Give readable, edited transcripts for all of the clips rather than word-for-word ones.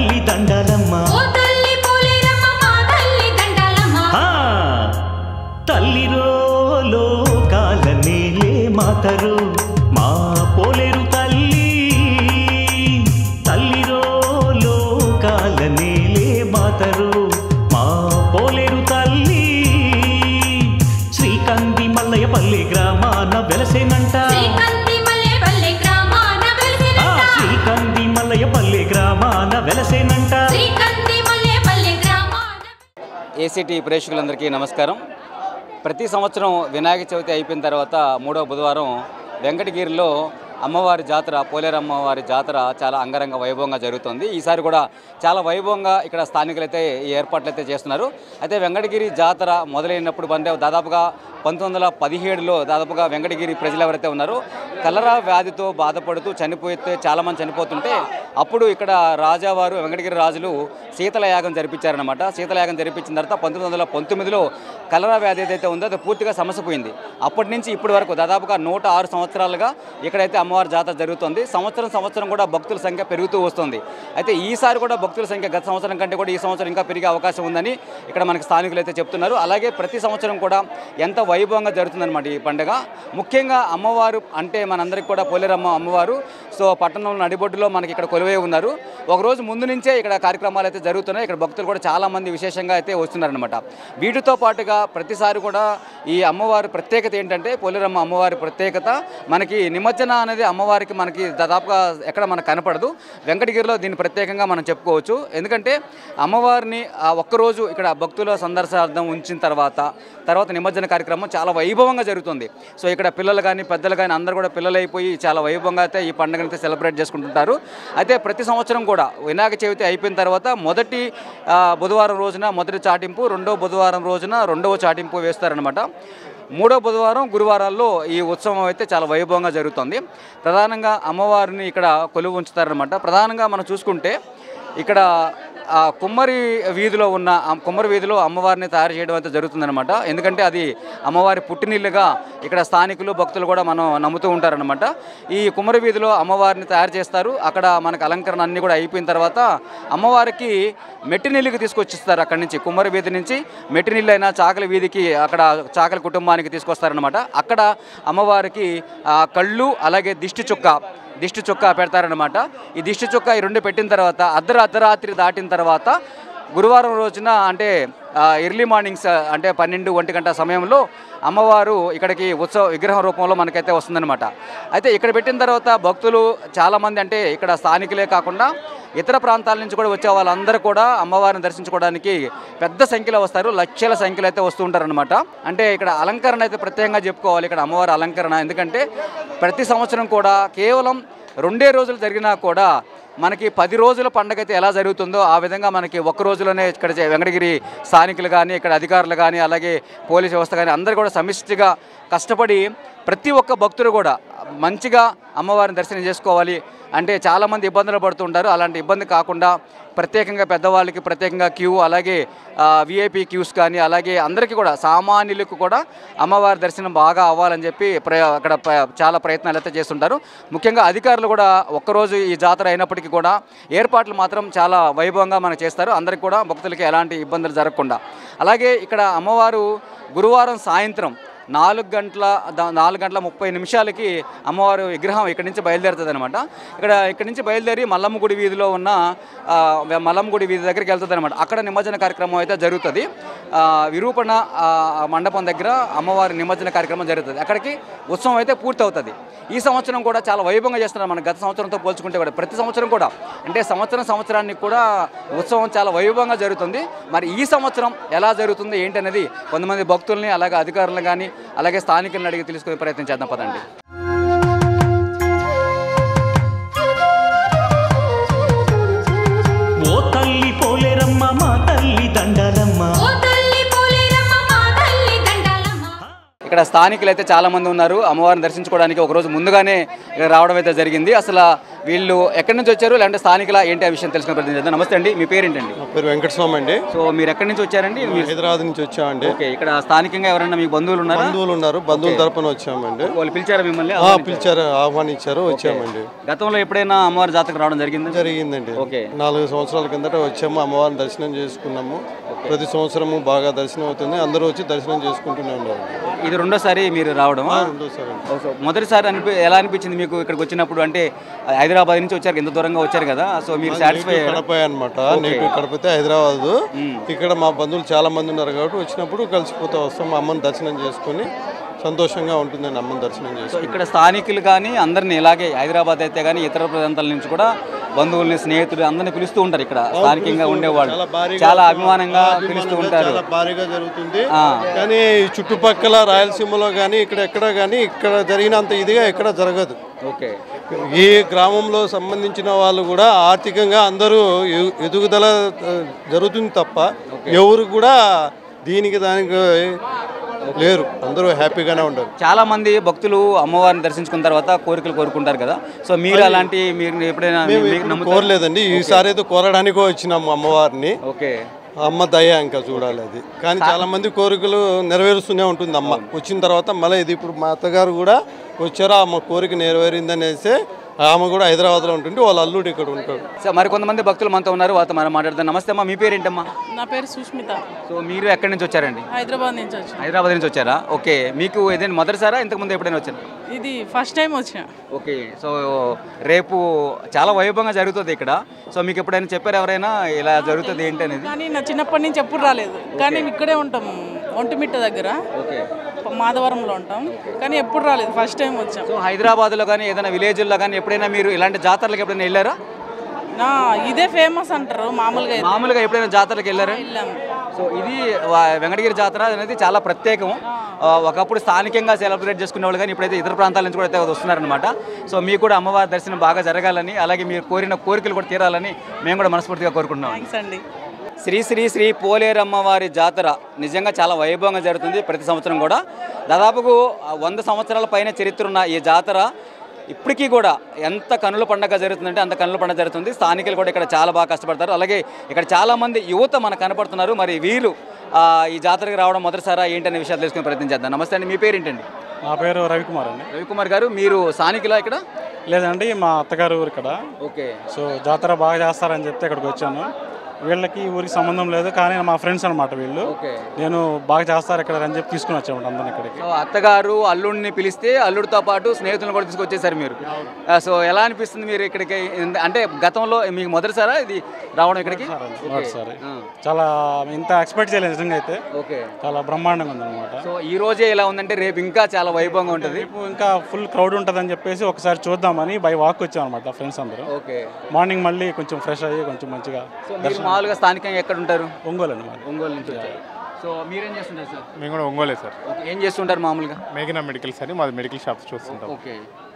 తల్లి దండాలమ్మ తల్లిరో లోకాల నేలే మాతరు మా పోలేరు తల్లి తల్లిరో లోకాల నేలే మాతరు మా పోలేరు తల్లి శ్రీకంది మల్లయ్యపల్లి గ్రామాన వెలసేనంట శ్రీకంది మల్లయ్యపల్లి గ్రామాన వెలసేనంట. ఏసీటీ ప్రేక్షకులందరికీ నమస్కారం. ప్రతి సంవత్సరం వినాయక చవితి అయిపోయిన తర్వాత మూడవ బుధవారం వెంకటగిరిలో అమ్మవారి జాతర, పోలేరు అమ్మవారి జాతర చాలా అంగరంగ వైభవంగా జరుగుతుంది. ఈసారి కూడా చాలా వైభవంగా ఇక్కడ స్థానికులైతే ఈ ఏర్పాట్లు అయితే చేస్తున్నారు. అయితే వెంకటగిరి జాతర మొదలైనప్పుడు దాదాపుగా 1917లో దాదాపుగా వెంకటగిరి ప్రజలు ఎవరైతే ఉన్నారో కలరా వ్యాధితో బాధపడుతూ చనిపోతే చాలామంది చనిపోతుంటే అప్పుడు ఇక్కడ రాజావారు వెంకటగిరి రాజులు శీతలయాగం జరిపించారనమాట. శీతలయాగం జరిపించిన తర్వాత 1919లో కలరా వ్యాధి ఏదైతే ఉందో అది పూర్తిగా సమస్యపోయింది. అప్పటి నుంచి ఇప్పటి వరకు దాదాపుగా 106 సంవత్సరాలుగా ఇక్కడైతే అమ్మవారి జాతర జరుగుతుంది. సంవత్సరం కూడా భక్తుల సంఖ్య పెరుగుతూ వస్తుంది. అయితే ఈసారి కూడా భక్తుల సంఖ్య గత సంవత్సరం కంటే కూడా ఈ సంవత్సరం ఇంకా పెరిగే అవకాశం ఉందని ఇక్కడ మనకి స్థానికులు అయితే చెప్తున్నారు. అలాగే ప్రతి సంవత్సరం కూడా ఎంత వైభవంగా జరుగుతుందన్నమాట ఈ పండుగ. ముఖ్యంగా అమ్మవారు అంటే మనందరికీ కూడా పోలేరమ్మ అమ్మవారు సో పట్టణంలో నడిబొడ్డులో మనకి ఇక్కడ కొలువై ఉన్నారు. ఒకరోజు ముందు నుంచే ఇక్కడ కార్యక్రమాలు అయితే జరుగుతున్నాయి. ఇక్కడ భక్తులు కూడా చాలామంది విశేషంగా అయితే వస్తున్నారనమాట. వీటితో పాటుగా ప్రతిసారి కూడా ఈ అమ్మవారి ప్రత్యేకత ఏంటంటే పోలేరమ్మ అమ్మవారి ప్రత్యేకత మనకి నిమజ్జన అనేది అమ్మవారికి మనకి దాదాపుగా ఎక్కడ మనకు కనపడదు. వెంకటగిరిలో దీన్ని ప్రత్యేకంగా మనం చెప్పుకోవచ్చు. ఎందుకంటే అమ్మవారిని ఒక్కరోజు ఇక్కడ భక్తుల సందర్శనార్థం ఉంచిన తర్వాత నిమజ్జన కార్యక్రమం చాలా వైభవంగా జరుగుతుంది. సో ఇక్కడ పిల్లలు కానీ పెద్దలు కానీ అందరూ కూడా పిల్లలు అయిపోయి చాలా వైభవంగా అయితే ఈ పండుగను అయితే సెలబ్రేట్ చేసుకుంటుంటారు. అయితే ప్రతి సంవత్సరం కూడా వినాయక చవితి అయిపోయిన తర్వాత మొదటి బుధవారం రోజున మొదటి చాటింపు, రెండో బుధవారం రోజున రెండవ చాటింపు వేస్తారనమాట. మూడో బుధవారం గురువారాల్లో ఈ ఉత్సవం అయితే చాలా వైభవంగా జరుగుతుంది. ప్రధానంగా అమ్మవారిని ఇక్కడ కొలువు ఉంచుతారనమాట. ప్రధానంగా మనం చూసుకుంటే ఇక్కడ కుమ్మరి వీధిలో అమ్మవారిని తయారు చేయడం అయితే జరుగుతుందన్నమాట. ఎందుకంటే అది అమ్మవారి పుట్టినిల్లుగా ఇక్కడ స్థానికులు భక్తులు కూడా మనం నమ్ముతూ ఉంటారనమాట. ఈ కుమ్మరి వీధిలో అమ్మవారిని తయారు చేస్తారు. అక్కడ మనకు అలంకరణ అన్నీ కూడా అయిపోయిన తర్వాత అమ్మవారికి మెట్టినిల్లుకి తీసుకొచ్చిస్తారు. అక్కడి నుంచి కుమ్మరి వీధి నుంచి మెట్టినిల్లు అయినా చాకలి వీధికి అక్కడ చాకలి కుటుంబానికి తీసుకొస్తారనమాట. అక్కడ అమ్మవారికి కళ్ళు అలాగే దిష్టి చుక్క పెడతారనమాట. ఈ దిష్టి చుక్క ఈ రెండు పెట్టిన తర్వాత అర్ధరాత్రి దాటిన తర్వాత గురువారం రోజున అంటే ఎర్లీ మార్నింగ్స్ అంటే 12-1 గంట సమయంలో అమ్మవారు ఇక్కడికి ఉత్సవ విగ్రహం రూపంలో మనకైతే వస్తుందన్నమాట. అయితే ఇక్కడ పెట్టిన తర్వాత భక్తులు చాలామంది అంటే ఇక్కడ స్థానికులే కాకుండా ఇతర ప్రాంతాల నుంచి కూడా వచ్చే వాళ్ళందరూ కూడా అమ్మవారిని దర్శించుకోవడానికి పెద్ద సంఖ్యలో వస్తారు. లక్షల సంఖ్యలో అయితే వస్తూ ఉంటారనమాట. అంటే ఇక్కడ అలంకరణ అయితే ప్రత్యేకంగా చెప్పుకోవాలి. ఇక్కడ అమ్మవారి అలంకరణ ఎందుకంటే ప్రతి సంవత్సరం కూడా కేవలం 2 రోజులు జరిగినా కూడా మనకి 10 రోజుల పండుగ అయితే ఎలా జరుగుతుందో ఆ విధంగా మనకి ఒక్క రోజులోనే ఇక్కడ వెంకటగిరి స్థానికులు కానీ ఇక్కడ అధికారులు కానీ అలాగే పోలీస్ వ్యవస్థ కానీ అందరూ కూడా సమిష్టిగా కష్టపడి ప్రతి ఒక్క భక్తులు కూడా మంచిగా అమ్మవారిని దర్శనం చేసుకోవాలి అంటే చాలామంది ఇబ్బందులు పడుతుంటారు. అలాంటి ఇబ్బంది కాకుండా ప్రత్యేకంగా పెద్దవాళ్ళకి ప్రత్యేకంగా క్యూ అలాగే విఐపి క్యూస్ కానీ అలాగే అందరికీ కూడా సామాన్యులకు కూడా అమ్మవారి దర్శనం బాగా అవ్వాలని చెప్పి అక్కడ చాలా ప్రయత్నాలు అయితే చేస్తుంటారు. ముఖ్యంగా అధికారులు కూడా ఒక్కరోజు ఈ జాతర అయినప్పటికీ కూడా ఏర్పాట్లు మాత్రం చాలా వైభవంగా మనకు చేస్తారు. అందరికీ కూడా భక్తులకి ఎలాంటి ఇబ్బందులు జరగకుండా. అలాగే ఇక్కడ అమ్మవారు గురువారం సాయంత్రం 4:30 అమ్మవారు విగ్రహం ఇక్కడి నుంచి బయలుదేరుతుంది అనమాట. ఇక్కడి నుంచి బయలుదేరి మల్లమ్మ గుడి వీధిలో ఉన్న మల్లమ్మ గుడి వీధి దగ్గరికి వెళ్తుంది అనమాట. అక్కడ నిమజ్జన కార్యక్రమం అయితే జరుగుతుంది. విరూపణ మండపం దగ్గర అమ్మవారి నిమజ్జన కార్యక్రమం జరుగుతుంది. అక్కడికి ఉత్సవం అయితే పూర్తి అవుతుంది. ఈ సంవత్సరం కూడా చాలా వైభవంగా చేస్తున్నారు. మన గత సంవత్సరంతో పోల్చుకుంటే కూడా ప్రతి సంవత్సరం కూడా అంటే సంవత్సరానికి కూడా ఉత్సవం చాలా వైభవంగా జరుగుతుంది. మరి ఈ సంవత్సరం ఎలా జరుగుతుంది ఏంటనేది కొంతమంది భక్తుల్ని అలాగే అధికారులను కానీ అలాగే స్థానికులను అడిగి తెలుసుకునే ప్రయత్నం చేద్దాం పదండి. ఓ తల్లి పోలేరమ్మ మా తల్లి దండాలమ్మ. ఇక్కడ స్థానికులు అయితే చాలామంది ఉన్నారు. అమ్మవారిని దర్శించుకోవడానికి ఒకరోజు ముందుగానే ఇక్కడ రావడం అయితే జరిగింది. అసలు వీళ్ళు ఎక్కడి నుంచి వచ్చారు లేదంటే స్థానికుల ఏంటి ఆ విషయం తెలుసుకునే ప్రయత్నం చేద్దాం. నమస్తే అండి, మీ పేరేంటండి? నా పేరు వెంకటస్వామి అండి. సో మీరు ఎక్కడి నుంచి వచ్చారండి? మీరు హైదరాబాద్ నుంచి వచ్చామండి. ఓకే, ఇక్కడ స్థానికంగా ఎవరైనా మీకు బంధువులు ఉన్నారా? బంధువులు ఉన్నారు, బంధువుల తరపున వచ్చామండి. వాళ్ళు పిలిచారా మిమ్మల్ని? పిలిచారు, ఆహ్వానించారు, వచ్చామండి. గతంలో ఎప్పుడైనా అమ్మవారి జాతరకు రావడం జరిగింది? జరిగిందండి. ఓకే. 4 సంవత్సరాల కిందట వచ్చాము, అమ్మవారిని దర్శనం చేసుకున్నాము. ప్రతి సంవత్సరము బాగా దర్శనం అవుతుంది, అందరూ వచ్చి దర్శనం చేసుకుంటూనే ఉన్నారు. ఇది రెండోసారి మీరు రావడం? రెండోసారి. మొదటిసారి ఎలా అనిపించింది మీకు ఇక్కడికి వచ్చినప్పుడు? అంటే హైదరాబాద్ నుంచి వచ్చారు, ఎంత దూరంగా వచ్చారు కదా, సో మీరు సాటిస్ఫై కడప అనమాట. నేటివ్ కడపతే హైదరాబాద్. ఇక్కడ మా బంధువులు చాలా మంది ఉన్నారు కాబట్టి వచ్చినప్పుడు కలిసిపోతూ వస్తాం. మా అమ్మని దర్శనం చేసుకుని సంతోషంగా ఉంటుందండి అమ్మని దర్శనం చేసుకుని. ఇక్కడ స్థానికులు కానీ అందరినీ ఇలాగే హైదరాబాద్ అయితే కానీ ఇతర ప్రాంతాల నుంచి కూడా బంధువుల్ని, స్నేహితులు అందరినీ పిలుస్తూ ఉంటారు. ఇక్కడ స్థానికంగా ఉండేవాళ్ళు చాలా అభిమానంగా పిలుస్తూ ఉంటారు. చాలా భారీగా జరుగుతుంది. కానీ చుట్టుపక్కల రాయలసీమలో కానీ ఎక్కడ కానీ ఇక్కడ జరిగినంత ఇదిగా ఎక్కడ జరగదు. ఓకే. ఈ గ్రామంలో సంబంధించిన వాళ్ళు కూడా ఆర్థికంగా అందరూ ఎదుగుదల జరుగుతుంది తప్ప ఎవరు కూడా దానికి లేరు. అందరూ హ్యాపీగానే ఉంటారు. చాలా మంది భక్తులు అమ్మవారిని దర్శించుకున్న తర్వాత కోరికలు కోరుకుంటారు కదా, సో మీరు అలాంటి మీరు ఎప్పుడైనా కోరలేదండి. ఈసారి అయితే కోరడానికో వచ్చినాము అమ్మవారిని. ఓకే. అమ్మ దయ ఇంకా చూడాలి అది. కానీ చాలా మంది కోరికలు నెరవేరుస్తూనే ఉంటుంది అమ్మ. వచ్చిన తర్వాత మళ్ళీ ఇది ఇప్పుడు మా అత్తగారు కూడా వచ్చారు, అమ్మ కోరిక నెరవేరిందనేసి ఆమె కూడా హైదరాబాద్లో ఉంటుంది, వాళ్ళ అల్లుడు ఇక్కడ ఉంటాడు. సో మరి కొంతమంది భక్తులు మనతో ఉన్నారు, వాళ్ళతో మనం మాట్లాడదాం. నమస్తే అమ్మా, మీ పేరు ఏంటమ్మా? నా పేరు సుష్మిత. సో మీరు ఎక్కడి నుంచి వచ్చారండి? హైదరాబాద్ నుంచి వచ్చాను. హైదరాబాద్ నుంచి వచ్చారా? ఓకే. మీకు ఏదైనా మొదటిసారా ఇంతకుముందు ఎప్పుడైనా వచ్చారు? ఇది ఫస్ట్ టైం వచ్చా. ఓకే. సో రేపు చాలా వైభవంగా జరుగుతుంది ఇక్కడ. సో మీకు ఎప్పుడైనా చెప్పారు ఎవరైనా ఇలా జరుగుతుంది ఏంటి అనేది? కానీ నా చిన్నప్పటి నుంచి ఎప్పుడు రాలేదు, కానీ ఇక్కడే ఉంటాం ఒంటిమిట్ట దగ్గర. ఓకే. మాధవరంలో ఉంటాం, కానీ ఎప్పుడు రాలేదు, ఫస్ట్ టైం వచ్చాం. సో హైదరాబాద్లో కానీ ఏదైనా విలేజ్లో కానీ ఎప్పుడైనా మీరు ఇలాంటి జాతరలకు ఎప్పుడైనా వెళ్ళారా? ఇదే ఫేమస్ అంటారు మామూలుగా ఎప్పుడైనా జాతరలకు వెళ్ళారా? వెళ్ళాము. సో ఇది వెంకటగిరి జాతర అనేది చాలా ప్రత్యేకం. ఒకప్పుడు స్థానికంగా సెలబ్రేట్ చేసుకునే వాళ్ళు కానీ ఇప్పుడైతే ఇతర ప్రాంతాల నుంచి కూడా అయితే వస్తున్నారనమాట. సో మీకు కూడా అమ్మవారి దర్శనం బాగా జరగాలని, అలాగే మీరు కోరిన కోరికలు కూడా తీరాలని మేము కూడా మనస్ఫూర్తిగా కోరుకుంటున్నాం. థ్యాంక్స్ అండి. శ్రీ శ్రీ శ్రీ పోలేరమ్మవారి జాతర నిజంగా చాలా వైభవంగా జరుగుతుంది ప్రతి సంవత్సరం కూడా. దాదాపుకు 100 సంవత్సరాల పైన చరిత్ర ఉన్న ఈ జాతర ఇప్పటికీ కూడా ఎంత కన్నుల పండుగ జరుగుతుందంటే అంత కన్నుల పండుగ జరుగుతుంది. స్థానికులు కూడా ఇక్కడ చాలా బాగా కష్టపడతారు. అలాగే ఇక్కడ చాలామంది యువత మనకు కనపడుతున్నారు. మరి వీరు ఈ జాతరకి రావడం మొదటిసారా ఏంటనే విషయాలు తెలుసుకునే ప్రయత్నం చేద్దాం. నమస్తే అండి, మీ పేరు ఏంటండి? నా పేరు రవికుమార్ అండి. రవికుమార్ గారు, మీరు స్థానికులా ఇక్కడ? లేదండి, మా అత్తగారు ఊరు ఇక్కడ. ఓకే. సో జాతర బాగా చేస్తారని చెప్తే ఇక్కడికి వచ్చాను. వీళ్ళకి ఊరికి సంబంధం లేదు, కానీ మా ఫ్రెండ్స్ అనమాట వీళ్ళు. నేను బాగా చేస్తారు ఇక్కడ అని చెప్పి తీసుకుని వచ్చామంట అందరిని ఇక్కడికి. అత్తగారు అల్లుడిని పిలిస్తే అల్లుడితో పాటు స్నేహితులను కూడా తీసుకొచ్చేసారు మీరు. సో ఎలా అనిపిస్తుంది మీరు ఇక్కడికి? అంటే గతంలో మీకు మొదటిసారా ఇది రావడం ఇక్కడికి? మొదటిసారి. చాలా ఇంత ఎక్స్పెక్ట్ చేయలేదు నిజంగా అయితే. ఓకే. చాలా బ్రహ్మాండంగా ఉందన్నమాట. సో ఈ రోజే ఎలా ఉందంటే రేపు ఇంకా చాలా వైభవంగా ఉంటుంది. రేపు ఇంకా ఫుల్ క్రౌడ్ ఉంటుందని చెప్పేసి ఒకసారి చూద్దామని బై వాక్ వచ్చాం అనమాట ఫ్రెండ్స్ అందరూ. ఓకే. మార్నింగ్ మళ్ళీ కొంచెం ఫ్రెష్ అయ్యి కొంచెం మంచిగా. మామూలుగా స్థానికంగా ఎక్కడ ఉంటారు? ఒంగోలు అండి. ఒంగోలు నుంచి వచ్చారు. సో మీరేం చేస్తుంటారు సార్? మేము కూడా ఒంగోలే సార్. ఏం చేస్తుంటారు మామూలుగా? మేఘనా మెడికల్స్ అని మాది మెడికల్ షాప్స్ చూస్తుంటాం. ఓకే.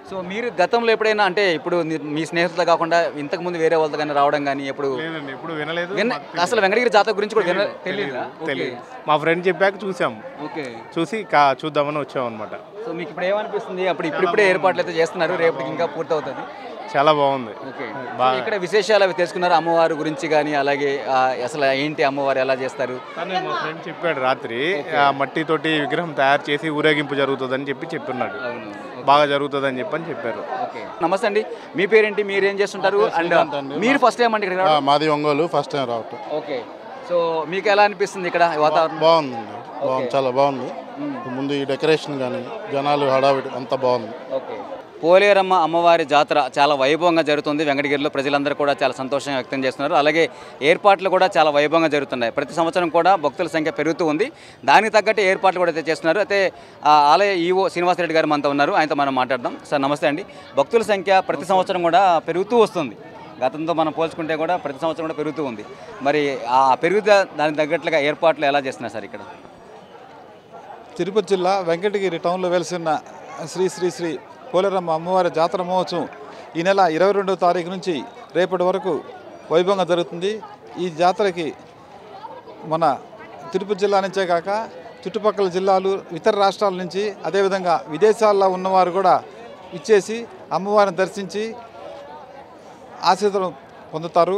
సో మీరు గతంలో ఎప్పుడైనా అంటే ఇప్పుడు మీ స్నేహితులతో కాకుండా ఇంతకు ముందు వేరే వాళ్ళతో కానీ రావడం కానీ ఎప్పుడు? లేదండి, ఎప్పుడు వినలేదు. అసలు వెంకటగిరి జాతర గురించి కూడా తెలియదు. మా ఫ్రెండ్ చెప్పాక చూసాం. ఓకే. చూసి చూద్దామని వచ్చాం అనమాట. సో మీకు ఇప్పుడు ఏమనిపిస్తుంది? ఇప్పుడిప్పుడే ఏర్పాట్లు అయితే చేస్తున్నారు, రేపటికి ఇంకా పూర్తి అవుతుంది. చాలా బాగుంది. ఓకే. ఇక్కడ విశేషాలు అవి తెలుసుకున్నారు అమ్మవారి గురించి కానీ, అలాగే అసలు ఏంటి అమ్మవారు ఎలా చేస్తారు? కానీ మా ఫ్రెండ్ చెప్పాడు రాత్రి మట్టితోటి విగ్రహం తయారు చేసి ఊరేగింపు జరుగుతుందని చెప్పిన్నాడు. బాగా జరుగుతుందని చెప్పారు. ఓకే. నమస్తే అండి, మీ పేరేంటి, మీరేం చేస్తుంటారు? అండ్ మీరు ఫస్ట్ టైం అండి ఇక్కడ? మాది ఒంగోలు, ఫస్ట్ టైం రావటం. ఓకే. సో మీకు ఎలా అనిపిస్తుంది ఇక్కడ వాతావరణం? బాగుందండి, చాలా బాగుంది. ముందు ఈ డెకరేషన్ కానీ జనాలు హడావిడి అంతా బాగుంది. ఓకే. పోలేరమ్మ అమ్మవారి జాతర చాలా వైభవంగా జరుగుతుంది వెంకటగిరిలో. ప్రజలందరూ కూడా చాలా సంతోషంగా వ్యక్తం చేస్తున్నారు. అలాగే ఏర్పాట్లు కూడా చాలా వైభవంగా జరుగుతున్నాయి. ప్రతి సంవత్సరం కూడా భక్తుల సంఖ్య పెరుగుతూ ఉంది. దానికి తగ్గట్టు ఏర్పాట్లు కూడా అయితే చేస్తున్నారు. అయితే ఆలయ ఈవో శ్రీనివాసరెడ్డి గారు మనతో ఉన్నారు, ఆయనతో మనం మాట్లాడదాం. సార్ నమస్తే అండి. భక్తుల సంఖ్య ప్రతి సంవత్సరం కూడా పెరుగుతూ వస్తుంది. గతంతో మనం పోల్చుకుంటే కూడా ప్రతి సంవత్సరం కూడా పెరుగుతూ ఉంది. మరి ఆ పెరుగుదల దానికి తగ్గట్లుగా ఏర్పాట్లు ఎలా చేస్తున్నారు సార్ ఇక్కడ? తిరుపతి జిల్లా వెంకటగిరి టౌన్లో వెలిసిన శ్రీ శ్రీ శ్రీ పోలేరమ్మ అమ్మవారి జాతర మహోత్సవం ఈ నెల 22వ తారీఖు నుంచి రేపటి వరకు వైభవంగా జరుగుతుంది. ఈ జాతరకి మన తిరుపతి జిల్లా నుంచే కాక చుట్టుపక్కల జిల్లాలు, ఇతర రాష్ట్రాల నుంచి, అదేవిధంగా విదేశాల్లో ఉన్నవారు కూడా ఇచ్చేసి అమ్మవారిని దర్శించి ఆశీర్వాదం పొందుతారు.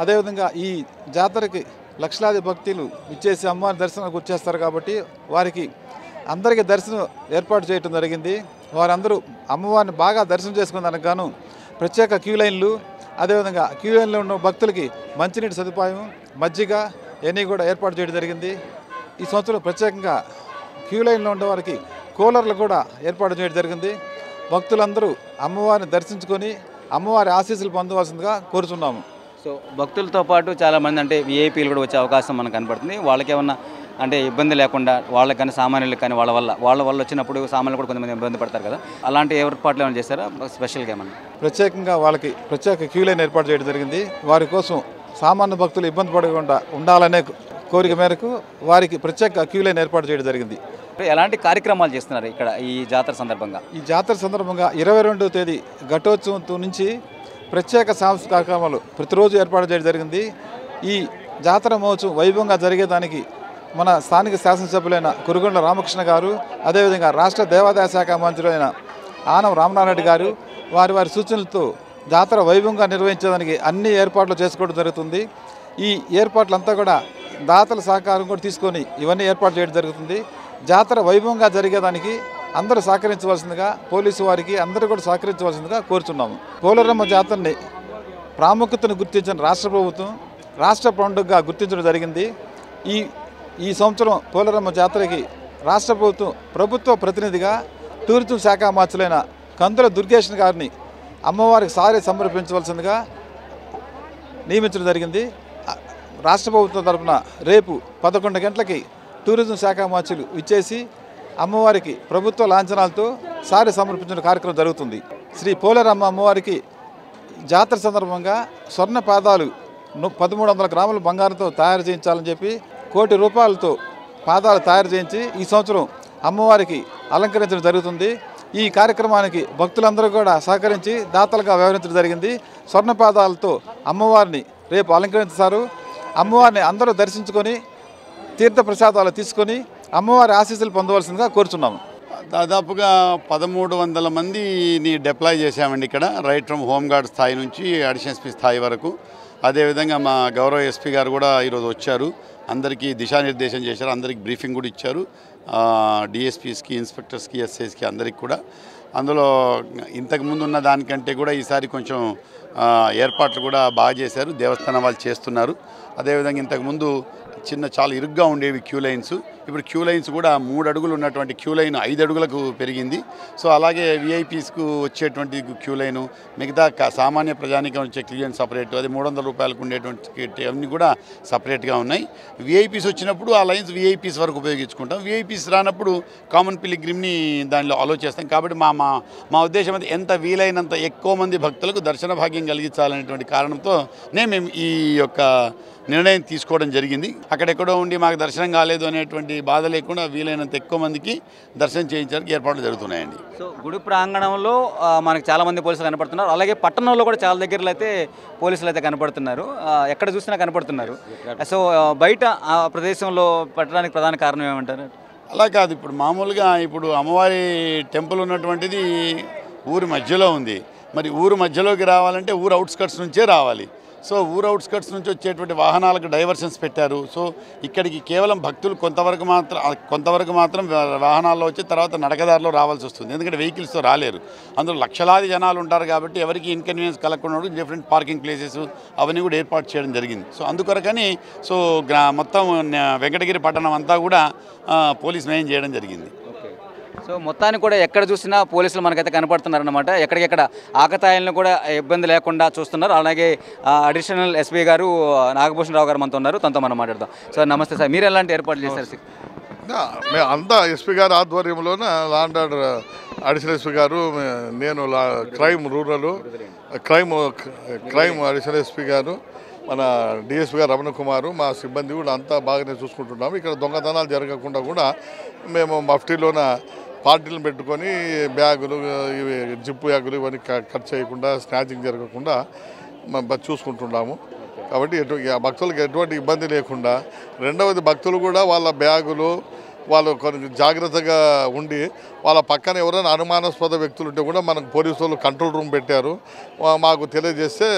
అదేవిధంగా ఈ జాతరకి లక్షలాది భక్తులు ఇచ్చేసి అమ్మవారి దర్శనానికి వచ్చేస్తారు కాబట్టి వారికి అందరికీ దర్శనం ఏర్పాటు చేయడం జరిగింది. వారందరూ అమ్మవారిని బాగా దర్శనం చేసుకునేందుకు గాను ప్రత్యేక క్యూ లైన్లు, అదేవిధంగా క్యూ లైన్లో ఉన్న భక్తులకి మంచినీటి సదుపాయం, మజ్జిగ ఇవన్నీ కూడా ఏర్పాటు చేయడం జరిగింది. ఈ సంవత్సరం ప్రత్యేకంగా క్యూ లైన్లో ఉండే వారికి కూలర్లు కూడా ఏర్పాటు చేయడం జరిగింది. భక్తులందరూ అమ్మవారిని దర్శించుకొని అమ్మవారి ఆశీస్సులు పొందవలసిందిగా కోరుతున్నాము. సో భక్తులతో పాటు చాలామంది అంటే విఐపీలు కూడా వచ్చే అవకాశం మనకు కనపడుతుంది. వాళ్ళకి ఏమన్నా అంటే ఇబ్బంది లేకుండా వాళ్ళకి కానీ సామాన్యులకు కానీ వాళ్ళ వల్ల వచ్చినప్పుడు సామాన్యులు కూడా కొంతమంది ఇబ్బంది పడతారు కదా, అలాంటి ఏర్పాట్లు ఏమైనా చేస్తారా స్పెషల్గా ఏమన్నా? ప్రత్యేకంగా వాళ్ళకి ప్రత్యేక క్యూ లైన్ ఏర్పాటు చేయడం జరిగింది. వారి కోసం సామాన్య భక్తులు ఇబ్బంది పడకుండా ఉండాలనే కోరిక మేరకు వారికి ప్రత్యేక క్యూ లైన్ ఏర్పాటు చేయడం జరిగింది. ఎలాంటి కార్యక్రమాలు చేస్తున్నారు ఇక్కడ ఈ జాతర సందర్భంగా? ఈ జాతర సందర్భంగా 22వ తేదీ ఘటోత్సవం నుంచి ప్రత్యేక సాంస్కృతిక కార్యక్రమాలు ప్రతిరోజు ఏర్పాటు చేయడం జరిగింది. ఈ జాతర మహోత్సవం వైభవంగా జరిగేదానికి మన స్థానిక శాసనసభ్యులైన కురుగొండ రామకృష్ణ గారు, అదేవిధంగా రాష్ట్ర దేవాదాయ శాఖ మంత్రులైన ఆనం రామనారాయణ గారు వారి సూచనలతో జాతర వైభవంగా నిర్వహించడానికి అన్ని ఏర్పాట్లు చేసుకోవడం జరుగుతుంది. ఈ ఏర్పాట్లంతా కూడా దాతల సహకారం కూడా తీసుకొని ఇవన్నీ ఏర్పాటు చేయడం జరుగుతుంది. జాతర వైభవంగా జరిగేదానికి అందరూ సహకరించవలసిందిగా, పోలీసు వారికి అందరూ కూడా సహకరించవలసిందిగా కోరుచున్నాము. పోలేరమ్మ జాతరని ప్రాముఖ్యతను గుర్తించిన రాష్ట్ర ప్రభుత్వం రాష్ట్ర పండుగగా గుర్తించడం జరిగింది. ఈ సంవత్సరం పోలేరమ్మ జాతరకి రాష్ట్ర ప్రభుత్వ ప్రతినిధిగా టూరిజం శాఖ మంత్రులైన కందుల దుర్గేష్ గారిని అమ్మవారికి సారి సమర్పించవలసిందిగా నియమించడం జరిగింది. రాష్ట్ర ప్రభుత్వం తరఫున రేపు 11 గంటలకి టూరిజం శాఖ మంత్రులు ఇచ్చేసి అమ్మవారికి ప్రభుత్వ లాంఛనాలతో సారి సమర్పించిన కార్యక్రమం జరుగుతుంది. శ్రీ పోలేరమ్మ అమ్మవారికి జాతర సందర్భంగా స్వర్ణ పాదాలు 1300 గ్రాముల బంగారంతో తయారు చేయించాలని చెప్పి ₹1,00,00,000 పాదాలు తయారు చేయించి ఈ సంవత్సరం అమ్మవారికి అలంకరించడం జరుగుతుంది. ఈ కార్యక్రమానికి భక్తులందరూ కూడా సహకరించి దాతలుగా వ్యవహరించడం జరిగింది. స్వర్ణ పాదాలతో అమ్మవారిని రేపు అలంకరిస్తారు. అమ్మవారిని అందరూ దర్శించుకొని తీర్థ ప్రసాదాలు తీసుకొని అమ్మవారి ఆశీస్సులు పొందవలసిందిగా కోరుచున్నాము. దాదాపుగా 1300 మందిని డిప్లాయ్ చేశామండి ఇక్కడ, రైట్ ఫ్రమ్ హోంగార్డ్ స్థాయి నుంచి అడిషనల్ ఎస్పీ స్థాయి వరకు. అదేవిధంగా మా గౌరవ ఎస్పీ గారు కూడా ఈరోజు వచ్చారు, అందరికీ దిశానిర్దేశం చేశారు, అందరికీ బ్రీఫింగ్ కూడా ఇచ్చారు, డిఎస్పీస్కి, ఇన్స్పెక్టర్స్కి, ఎస్ఐస్కి అందరికి కూడా. అందులో ఇంతకుముందు ఉన్న దానికంటే కూడా ఈసారి కొంచెం ఏర్పాట్లు కూడా బాగా చేశారు, దేవస్థానం వాళ్ళు చేస్తున్నారు. అదేవిధంగా ఇంతకుముందు చాలా ఇరుగ్గా ఉండేవి క్యూ లైన్స్, ఇప్పుడు క్యూ లైన్స్ కూడా 3 అడుగులు ఉన్నటువంటి క్యూ లైన్ 5 అడుగులకు పెరిగింది. సో అలాగే విఐపీస్కు వచ్చేటువంటి క్యూ లైను, మిగతా సామాన్య ప్రజానికం వచ్చే క్యూ లైన్ సపరేట్, అది ₹300 ఉండేటువంటి అన్నీ కూడా సపరేట్గా ఉన్నాయి. విఐపీస్ వచ్చినప్పుడు ఆ లైన్స్ విఐపీస్ వరకు ఉపయోగించుకుంటాం, విఐపీస్ రానప్పుడు కామన్ పిలిగ్రిమ్ని దానిలో అలో చేస్తాం. కాబట్టి మా ఉద్దేశం అది ఎంత వీలైనంత ఎక్కువ మంది భక్తులకు దర్శన భాగ్యం కలిగించాలనేటువంటి కారణంతో మేము ఈ యొక్క నిర్ణయం తీసుకోవడం జరిగింది. అక్కడెక్కడో ఉండి మాకు దర్శనం కాలేదు అనేటువంటి బాధ లేకుండా వీలైనంత ఎక్కువ మందికి దర్శనం చేయించడానికి ఏర్పాట్లు జరుగుతున్నాయండి. సో గుడి ప్రాంగణంలో మనకు చాలామంది పోలీసులు కనపడుతున్నారు, అలాగే పట్టణంలో కూడా చాలా దగ్గరలో అయితే పోలీసులు అయితే కనపడుతున్నారు, ఎక్కడ చూసినా కనపడుతున్నారు. సో బయట ఆ ప్రదేశంలో పెట్టడానికి ప్రధాన కారణం ఏమంటారు? అలా కాదు, ఇప్పుడు మామూలుగా ఇప్పుడు అమ్మవారి టెంపుల్ ఉన్నటువంటిది ఊరి మధ్యలో ఉంది. మరి ఊరు మధ్యలోకి రావాలంటే ఊరు అవుట్స్కట్స్ నుంచే రావాలి. సో ఊరు అవుట్స్కట్స్ నుంచి వచ్చేటువంటి వాహనాలకు డైవర్షన్స్ పెట్టారు. సో ఇక్కడికి కేవలం భక్తులు కొంతవరకు మాత్రం వాహనాల్లో వచ్చి తర్వాత నడకదారిలో రావాల్సి వస్తుంది, ఎందుకంటే వెహికల్స్తో రాలేరు. అందులో లక్షలాది జనాలు ఉంటారు కాబట్టి ఎవరికి ఇన్కన్వీనియన్స్ కలగకుండా డిఫరెంట్ పార్కింగ్ ప్లేసెస్ అవన్నీ కూడా ఏర్పాటు చేయడం జరిగింది. సో అందుకొరకని సో మొత్తం వెంకటగిరి పట్టణం అంతా కూడా పోలీస్ మెయిన్ చేయడం జరిగింది. సో మొత్తానికి కూడా ఎక్కడ చూసినా పోలీసులు మనకైతే కనపడుతున్నారన్నమాట. ఎక్కడికెక్కడ ఆకతాయిలను కూడా ఇబ్బంది లేకుండా చూస్తున్నారు. అలాగే అడిషనల్ ఎస్పీ గారు నాగభూషణ్ రావు గారు మనతో ఉన్నారు, తనతో మనం మాట్లాడదాం. సో నమస్తే సార్, మీరు ఎలాంటి ఏర్పాట్లు చేశారు? మేము అంతా ఎస్పీ గారు ఆధ్వర్యంలోనే law and order additional SP గారు, నేను crime rural crime additional SP గారు, మన డిఎస్పీ గారు రమణ కుమారు, మా సిబ్బంది కూడా అంతా బాగానే చూసుకుంటున్నాము. ఇక్కడ దొంగతనాలు జరగకుండా కూడా మేము మఫ్టీలోన పార్టీలను పెట్టుకొని బ్యాగులు, ఇవి జిప్పు బ్యాగులు ఇవన్నీ కట్ చేయకుండా, స్నాచింగ్ జరగకుండా చూసుకుంటున్నాము. కాబట్టి భక్తులకు ఎటువంటి ఇబ్బంది లేకుండా, రెండవది భక్తులు కూడా వాళ్ళ బ్యాగులు వాళ్ళు కొన్ని జాగ్రత్తగా ఉండి వాళ్ళ పక్కన ఎవరైనా అనుమానాస్పద వ్యక్తులు ఉంటే కూడా మనకు పోలీసు వాళ్ళు కంట్రోల్ రూమ్ పెట్టారు. మాకు తెలియజేస్తే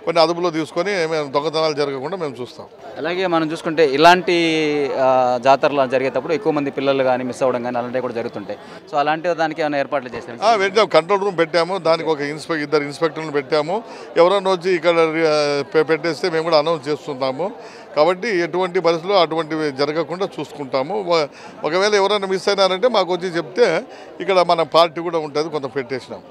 కొన్ని అదుపులో తీసుకొని మేము దొంగతనాలు జరగకుండా మేము చూస్తాం. అలాగే మనం చూసుకుంటే ఇలాంటి జాతరలు జరిగేటప్పుడు ఎక్కువ మంది పిల్లలు కానీ మిస్ అవ్వడం కానీ అలాంటివి కూడా జరుగుతుంటాయి. సో అలాంటి దానికి ఏమైనా ఏర్పాట్లు చేశారు? పెట్టాము, కంట్రోల్ రూమ్ పెట్టాము. దానికి ఒక ఇద్దరు ఇన్స్పెక్టర్లు పెట్టాము. ఎవరైనా వచ్చి ఇక్కడ పెట్టేస్తే మేము కూడా అనౌన్స్ చేస్తున్నాము. కాబట్టి ఎటువంటి పరిస్థితుల్లో అటువంటివి జరగకుండా చూసుకుంటాము. ఒకవేళ ఎవరైనా మిస్ అయినారంటే మాకు వచ్చి చెప్తే ఇక్కడ మన పార్టీ కూడా ఉంటుంది, కొంత పెట్టేసినాం.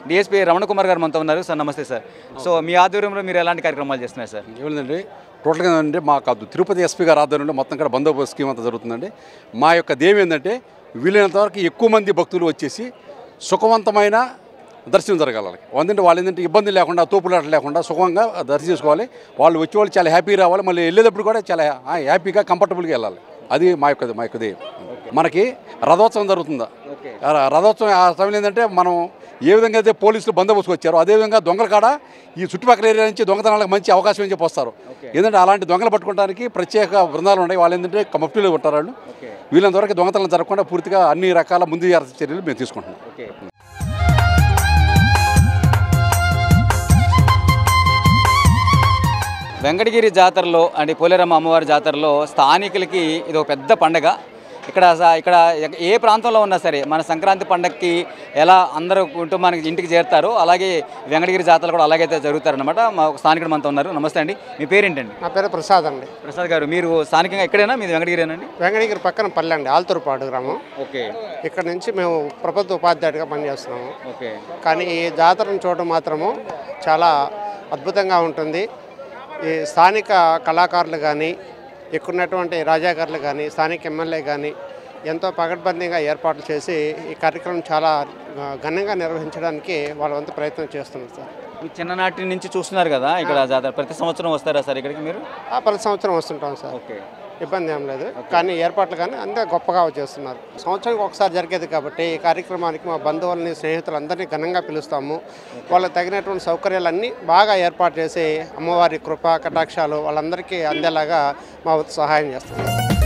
డిఎస్పీ రమణ కుమార్ గారు మనతో ఉన్నారు. సార్ నమస్తే సార్. సో మీ ఆధ్వర్యంలో మీరు ఎలాంటి కార్యక్రమాలు చేస్తున్నారు సార్? ఏమిటండి టోటల్గా అంటే మాకు తిరుపతి ఎస్పీ గారు ఆధ్వర్యంలో మొత్తం కూడా బందోబస్తు స్కీమ్ అంతా జరుగుతుందండి. మా యొక్క ధ్యేయం ఏంటంటే వీలైనంత వరకు ఎక్కువ మంది భక్తులు వచ్చేసి సుఖవంతమైన దర్శనం జరగాలి. ఎందుకంటే వాళ్ళు ఏంటంటే ఇబ్బంది లేకుండా తోపులాట లేకుండా సుఖంగా దర్శనం చేసుకోవాలి. వాళ్ళు వచ్చేవాళ్ళు చాలా హ్యాపీగా రావాలి. మళ్ళీ వెళ్ళేటప్పుడు కూడా చాలా హ్యాపీగా కంఫర్టబుల్గా వెళ్ళాలి. అది మా యొక్క ధ్యేయం. మనకి రథోత్సవం జరుగుతుందా, రథోత్సవం ఆ సమయంలో ఏంటంటే మనం ఏ విధంగా అయితే పోలీసులు బందోబస్తు వచ్చారో అదేవిధంగా దొంగల కాడ ఈ చుట్టుపక్కల ఏరియా నుంచి దొంగతనాలకు మంచి అవకాశం అని చెప్పి వస్తారు. ఏంటంటే అలాంటి దొంగలు పట్టుకోవడానికి ప్రత్యేక బృందాలు ఉన్నాయి. వాళ్ళు ఏంటంటే మఫ్టీలో ఉంటారు. వాళ్ళు వీళ్ళంతవరకు దొంగతనాలు జరగకుండా పూర్తిగా అన్ని రకాల ముందు చర్యలు మేము తీసుకుంటున్నాం. వెంకటగిరి జాతరలో అంటే పోలేరమ్మ అమ్మవారి జాతరలో స్థానికులకి ఇది ఒక పెద్ద పండగ. ఇక్కడ ఏ ప్రాంతంలో ఉన్నా సరే మన సంక్రాంతి పండగకి ఎలా అందరూ కుటుంబానికి ఇంటికి చేరుతారో అలాగే వెంకటగిరి జాతరలు కూడా అలాగైతే జరుగుతారనమాట. మా స్థానికుడు మనతో ఉన్నారు. నమస్తే అండి, మీ పేరేంటండి? నా పేరు ప్రసాద్ అండి. ప్రసాద్ గారు, మీరు స్థానికంగా ఎక్కడైనా మీది వెంకటగిరేనండి? వెంకటగిరి పక్కన పల్లె అండి, ఆల్తూరుపాడు గ్రామం. ఓకే. ఇక్కడ నుంచి మేము ప్రభుత్వ ఉపాధ్యాయుడిగా పనిచేస్తున్నాము. ఓకే. కానీ ఈ జాతరను చూడడం మాత్రము చాలా అద్భుతంగా ఉంటుంది. ఈ స్థానిక కళాకారులు కానీ ఎక్కున్నటువంటి రాజాగారులు కానీ స్థానిక ఎమ్మెల్యే కానీ ఎంతో పకడ్బందీగా ఏర్పాట్లు చేసి ఈ కార్యక్రమం చాలా ఘనంగా నిర్వహించడానికి వాళ్ళ వంతు ప్రయత్నం చేస్తున్నారు సార్. మీ చిన్ననాటి నుంచి చూస్తున్నారు కదా ఇక్కడ జాతర, ప్రతి సంవత్సరం వస్తారా సార్ ఇక్కడికి మీరు? ప్రతి సంవత్సరం వస్తుంటాం సార్. ఓకే. ఇబ్బంది ఏం లేదు. కానీ ఏర్పాట్లు కానీ అంతే గొప్పగా చేస్తున్నారు. సంవత్సరానికి ఒకసారి జరిగేది కాబట్టి ఈ కార్యక్రమానికి మా బంధువులని స్నేహితులందరినీ ఘనంగా పిలుస్తాము. వాళ్ళకి తగినటువంటి సౌకర్యాలన్నీ బాగా ఏర్పాటు చేసి అమ్మవారి కృపా కటాక్షాలు వాళ్ళందరికీ అందేలాగా మా సహాయం చేస్తున్నాం.